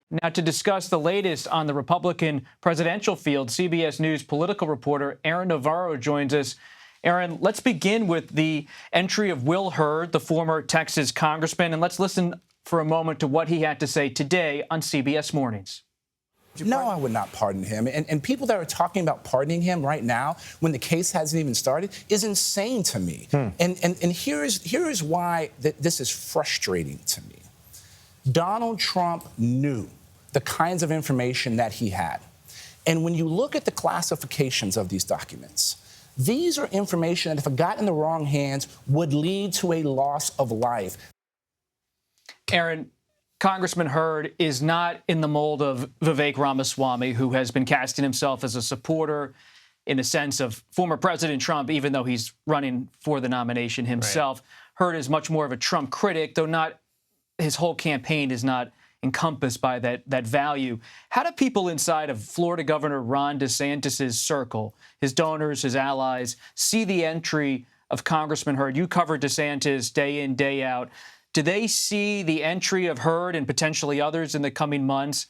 Now, to discuss the latest on the Republican presidential field, CBS News political reporter Aaron Navarro joins us. Aaron, let's begin with the entry of Will Hurd, the former Texas congressman, and let's listen for a moment to what he had to say today on CBS Mornings. No, I would not pardon him. And people that are talking about pardoning him right now, when the case hasn't even started, is insane to me. And here is why this is frustrating to me. Donald Trump knew the kinds of information that he had. And when you look at the classifications of these documents, these are information that, if it got in the wrong hands, would lead to a loss of life. Aaron, Congressman Hurd is not in the mold of Vivek Ramaswamy, who has been casting himself as a supporter, in a sense, of former President Trump, even though he's running for the nomination himself. Right. Hurd is much more of a Trump critic, though not his whole campaign is not encompassed by that value. How do people inside of Florida Governor Ron DeSantis' circle, his donors, his allies, see the entry of Congressman Hurd? You cover DeSantis day in, day out. Do they see the entry of Hurd and potentially others in the coming months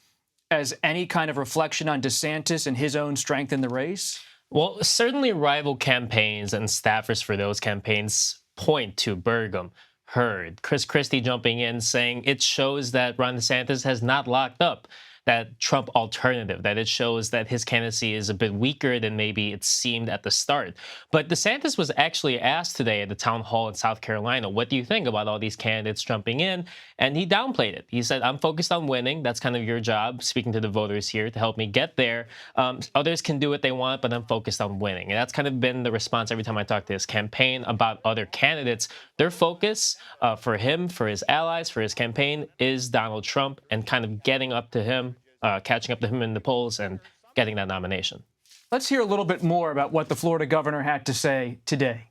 as any kind of reflection on DeSantis and his own strength in the race? Well, certainly rival campaigns and staffers for those campaigns point to Burgum, Hurd, Chris Christie jumping in saying it shows that Ron DeSantis has not locked up that Trump alternative, that it shows that his candidacy is a bit weaker than maybe it seemed at the start. But DeSantis was actually asked today at the town hall in South Carolina, what do you think about all these candidates jumping in? And he downplayed it. He said, I'm focused on winning. That's kind of your job, speaking to the voters here, to help me get there. Others can do what they want, but I'm focused on winning. And that's kind of been the response every time I talk to his campaign about other candidates. Their focus for him, for his allies, for his campaign is Donald Trump and kind of getting up to him, catching up to him in the polls and getting that nomination. Let's hear a little bit more about what the Florida governor had to say today.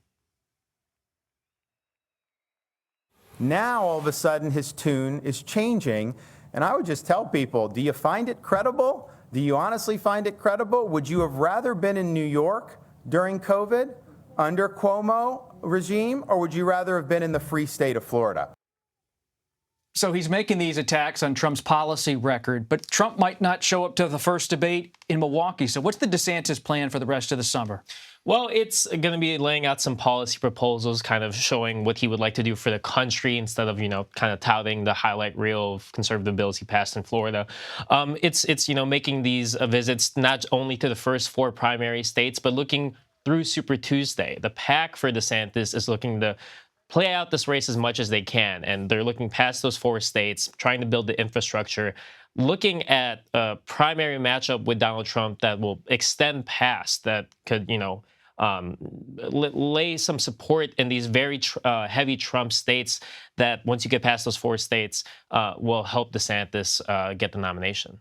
Now, all of a sudden, his tune is changing. And I would just tell people, do you find it credible? Do you honestly find it credible? Would you have rather been in New York during COVID under Cuomo regime, or would you rather have been in the free state of Florida? So he's making these attacks on Trump's policy record, but Trump might not show up to the first debate in Milwaukee. So what's the DeSantis plan for the rest of the summer? Well, it's going to be laying out some policy proposals, kind of showing what he would like to do for the country instead of, kind of touting the highlight reel of conservative bills he passed in Florida. It's making these visits not only to the first 4 primary states, but looking through Super Tuesday. The PAC for DeSantis is looking to play out this race as much as they can, and they're looking past those 4 states, trying to build the infrastructure, looking at a primary matchup with Donald Trump that will extend past that could, lay some support in these very heavy Trump states that, once you get past those 4 states, will help DeSantis get the nomination.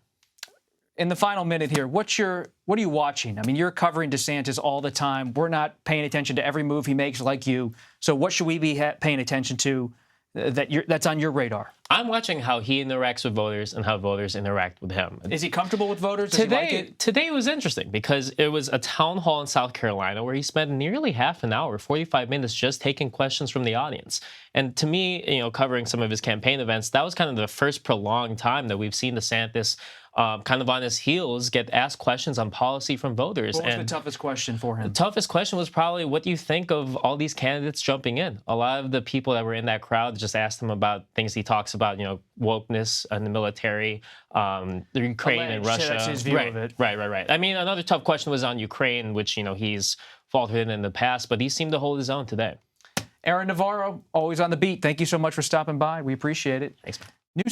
In the final minute here, what are you watching? I mean, you're covering DeSantis all the time. We're not paying attention to every move he makes like you. So what should we be paying attention to that's on your radar? I'm watching how he interacts with voters and how voters interact with him. Is he comfortable with voters? Does he like it? Today was interesting because it was a town hall in South Carolina where he spent nearly half an hour, 45 minutes, just taking questions from the audience. And to me, covering some of his campaign events, that was kind of the first prolonged time that we've seen DeSantis kind of on his heels get asked questions on policy from voters. What was the toughest question for him? The toughest question was probably, what do you think of all these candidates jumping in? A lot of the people that were in that crowd just asked him about things he talks about, wokeness in the military, the Ukraine and Russia. That's his view of it. Right. I mean, another tough question was on Ukraine, which, he's faltered in the past, but he seemed to hold his own today. Aaron Navarro, always on the beat. Thank you so much for stopping by. We appreciate it. Thanks, man.